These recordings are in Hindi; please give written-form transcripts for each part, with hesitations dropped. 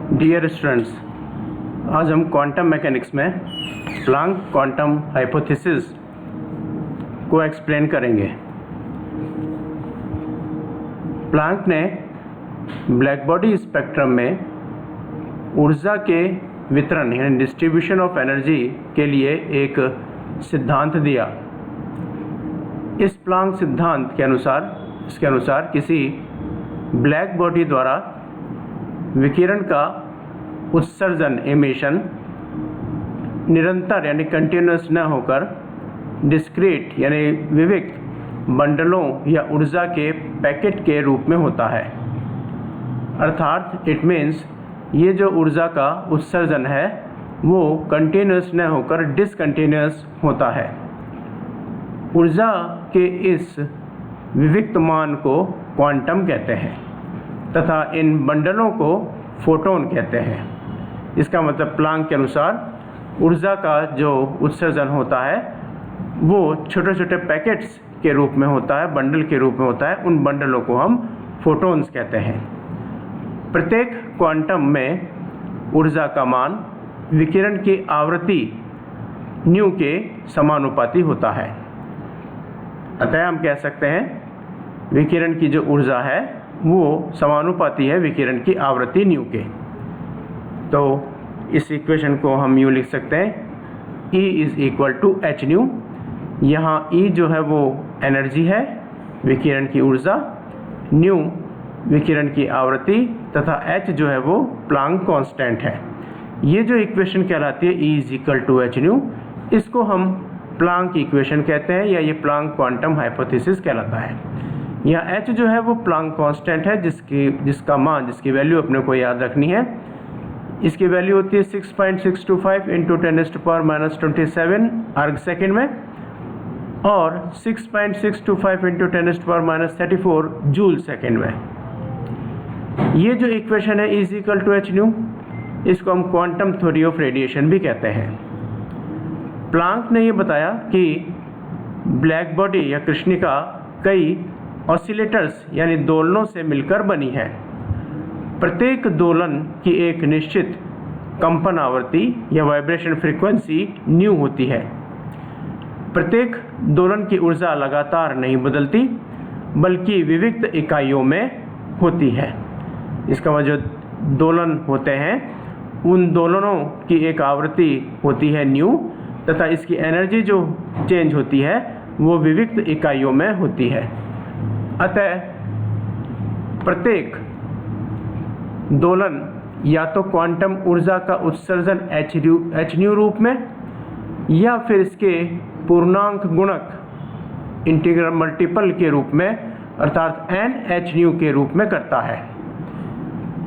डियर स्टूडेंट्स, आज हम क्वांटम मैकेनिक्स में प्लांक क्वांटम हाइपोथेसिस को एक्सप्लेन करेंगे। प्लांक ने ब्लैक बॉडी स्पेक्ट्रम में ऊर्जा के वितरण यानी डिस्ट्रीब्यूशन ऑफ एनर्जी के लिए एक सिद्धांत दिया। इस प्लांक सिद्धांत के अनुसार किसी ब्लैक बॉडी द्वारा विकिरण का उत्सर्जन एमिशन निरंतर यानी कंटिन्यूस न होकर डिस्क्रीट यानी विविक्त बंडलों या ऊर्जा के पैकेट के रूप में होता है। अर्थात इट मीन्स ये जो ऊर्जा का उत्सर्जन है वो कंटिन्यूस न होकर डिसकंटिन्यूस होता है। ऊर्जा के इस विविक्त मान को क्वांटम कहते हैं तथा इन बंडलों को फोटोन कहते हैं। इसका मतलब प्लांक के अनुसार ऊर्जा का जो उत्सर्जन होता है वो छोटे छोटे पैकेट्स के रूप में होता है, बंडल के रूप में होता है। उन बंडलों को हम फोटोन्स कहते हैं। प्रत्येक क्वांटम में ऊर्जा का मान विकिरण की आवृत्ति न्यू के समानुपाती होता है। अतः हम कह सकते हैं विकिरण की जो ऊर्जा है वो समानुपाती है विकिरण की आवृत्ति न्यू के। तो इस इक्वेशन को हम यूँ लिख सकते हैं E is equal to h nu. यहाँ E जो है वो एनर्जी है, विकिरण की ऊर्जा, न्यू विकिरण की आवृत्ति तथा H जो है वो प्लांक कांस्टेंट है। ये जो इक्वेशन कहलाती है E is equal to h nu, इसको हम प्लांक इक्वेशन कहते हैं या ये प्लांक क्वांटम हाइपोथेसिस कहलाता है। यहाँ H जो है वो प्लांक कांस्टेंट है जिसकी वैल्यू अपने को याद रखनी है। इसकी वैल्यू होती है 6.625 इंटू 10⁻⁻27 अर्ग सेकेंड में और 6.625 इंटू 10⁻⁻34 जूल सेकेंड में। ये जो इक्वेशन है is equal to h nu, इसको हम क्वांटम थ्योरी ऑफ रेडिएशन भी कहते हैं। प्लांक ने ये बताया कि ब्लैक बॉडी या कृष्णिका कई ऑसिलेटर्स यानी दोलनों से मिलकर बनी है। प्रत्येक दोलन की एक निश्चित कंपन आवृत्ति या वाइब्रेशन फ्रीक्वेंसी न्यू होती है। प्रत्येक दोलन की ऊर्जा लगातार नहीं बदलती बल्कि विविक्त इकाइयों में होती है। इसका मतलब जो दोलन होते हैं उन दोलनों की एक आवृत्ति होती है न्यू तथा इसकी एनर्जी जो चेंज होती है वो विविक्त इकाइयों में होती है। अतः प्रत्येक दोलन या तो क्वांटम ऊर्जा का उत्सर्जन एच न्यू रूप में या फिर इसके पूर्णांक गुणक इंटीग्रल मल्टीपल के रूप में अर्थात एन एच न्यू के रूप में करता है।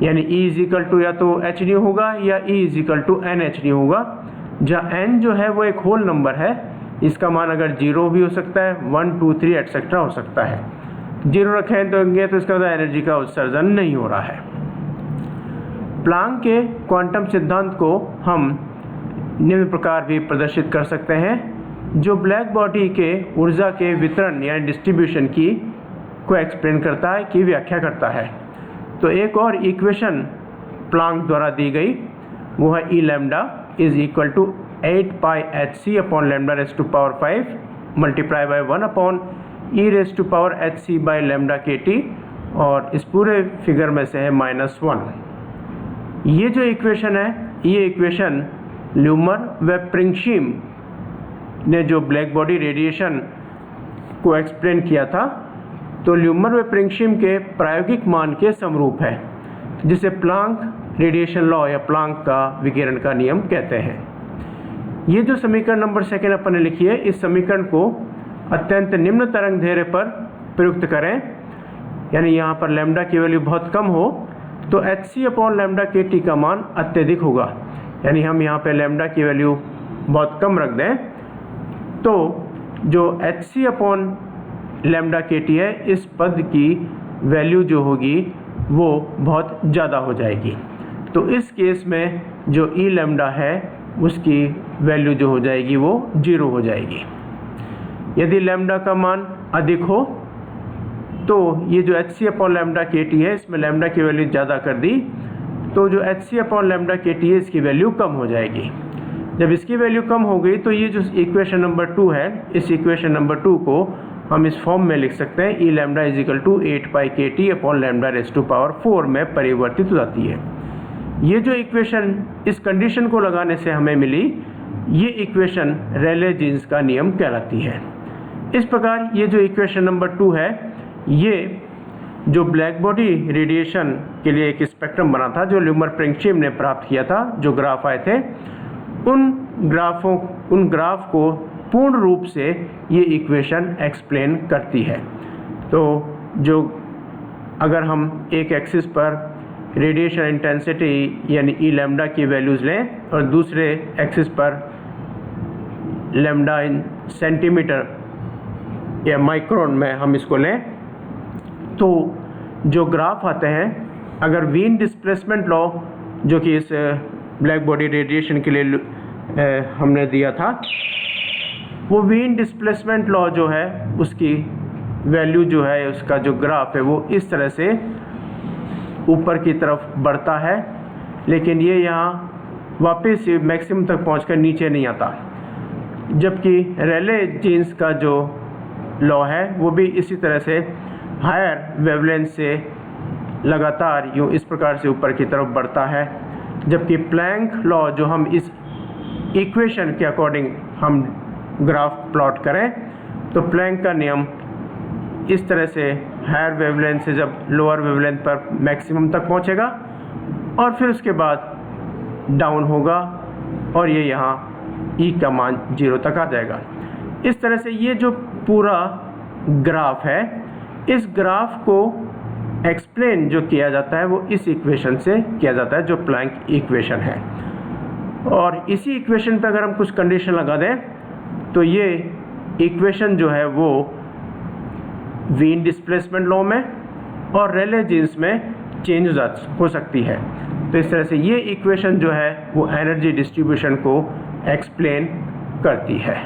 यानी E इज इक्वल टू या तो एच न्यू होगा या E is equal to n h nu होगा, जहाँ n जो है वो एक होल नंबर है। इसका मान अगर 0 भी हो सकता है, 1 2 3 एटसेट्रा हो सकता है। 0 रखें तो इसका मतलब एनर्जी का उत्सर्जन नहीं हो रहा है। प्लांक के क्वांटम सिद्धांत को हम निम्न प्रकार भी प्रदर्शित कर सकते हैं, जो ब्लैक बॉडी के ऊर्जा के वितरण यानी डिस्ट्रीब्यूशन को एक्सप्लेन करता है, की व्याख्या करता है। तो एक और इक्वेशन प्लांक द्वारा दी गई वो है E lambda is equal to 8 pi h c upon lambda raise to power 5 multiply by 1 upon E raise to power h c by lambda k T और इस पूरे फिगर में से है -1। ये जो इक्वेशन है ये इक्वेशन ल्यूमर व प्रिंगशीम ने जो ब्लैक बॉडी रेडिएशन को एक्सप्लेन किया था, तो ल्यूमर व प्रिंगशीम के प्रायोगिक मान के समरूप है, जिसे प्लांक रेडिएशन लॉ या प्लांक का विकिरण का नियम कहते हैं। ये जो समीकरण नंबर सेकेंड अपन ने लिखी है, इस समीकरण को अत्यंत निम्न तरंग दैर्ध्य पर प्रयुक्त करें, यानी यहाँ पर लैम्डा की वैल्यू बहुत कम हो तो H c upon lambda k T का मान अत्यधिक होगा। यानी हम यहाँ पे लैम्डा की वैल्यू बहुत कम रख दें तो जो H c upon lambda k T है इस पद की वैल्यू जो होगी वो बहुत ज़्यादा हो जाएगी। तो इस केस में जो ई लैम्डा है उसकी वैल्यू जो हो जाएगी वो 0 हो जाएगी। यदि लैम्डा का मान अधिक हो तो ये जो H c upon lambda k T है इसमें लैम्डा की वैल्यू ज़्यादा कर दी तो जो hc upon lambda k T है इसकी वैल्यू कम हो जाएगी। जब इसकी वैल्यू कम हो गई तो ये जो इक्वेशन नंबर 2 है, इस इक्वेशन नंबर 2 को हम इस फॉर्म में लिख सकते हैं, E lambda is equal to 8 pi k T upon lambda raise to power 4 में परिवर्तित हो जाती है। ये जो इक्वेशन इस कंडीशन को लगाने से हमें मिली, ये इक्वेशन रेले जीन्स का नियम कहलाती है। इस प्रकार ये जो इक्वेशन नंबर 2 है, ये जो ब्लैक बॉडी रेडिएशन के लिए एक स्पेक्ट्रम बना था जो ल्यूमर प्रिंगस्ट्रीम ने प्राप्त किया था, जो ग्राफ आए थे, उन ग्राफ को पूर्ण रूप से ये इक्वेशन एक्सप्लेन करती है। तो जो अगर हम एक एक्सिस पर रेडिएशन इंटेंसिटी यानी ई लैम्डा की वैल्यूज़ लें और दूसरे एक्सिस पर लैम्डा इन सेंटीमीटर या माइक्रोन में हम इसको लें, तो जो ग्राफ आते हैं, अगर वीन डिस्प्लेसमेंट लॉ जो कि इस ब्लैक बॉडी रेडिएशन के लिए हमने दिया था, वो वीन डिस्प्लेसमेंट लॉ जो है उसकी वैल्यू जो है, उसका जो ग्राफ है वो इस तरह से ऊपर की तरफ बढ़ता है, लेकिन ये यहाँ वापस मैक्सिमम तक पहुंचकर नीचे नहीं आता। जबकि रेले जीन्स का जो लॉ है वो भी इसी तरह से हायर वेवलेंथ से लगातार यूँ इस प्रकार से ऊपर की तरफ बढ़ता है। जबकि प्लैंक लॉ जो हम इस इक्वेशन के अकॉर्डिंग हम ग्राफ प्लॉट करें, तो प्लैंक का नियम इस तरह से हायर वेवलेंथ से जब लोअर वेवलेंथ पर मैक्सिमम तक पहुंचेगा और फिर उसके बाद डाउन होगा और ये यहाँ ई का मान 0 तक आ जाएगा। इस तरह से ये जो पूरा ग्राफ है, इस ग्राफ को एक्सप्लेन जो किया जाता है वो इस इक्वेशन से किया जाता है जो प्लैंक इक्वेशन है। और इसी इक्वेशन पे अगर हम कुछ कंडीशन लगा दें तो ये इक्वेशन जो है वो वीन डिस्प्लेसमेंट लॉ में और रेले जीन्स में चेंज हो सकती है। तो इस तरह से ये इक्वेशन जो है वो एनर्जी डिस्ट्रीब्यूशन को एक्सप्लेन करती है।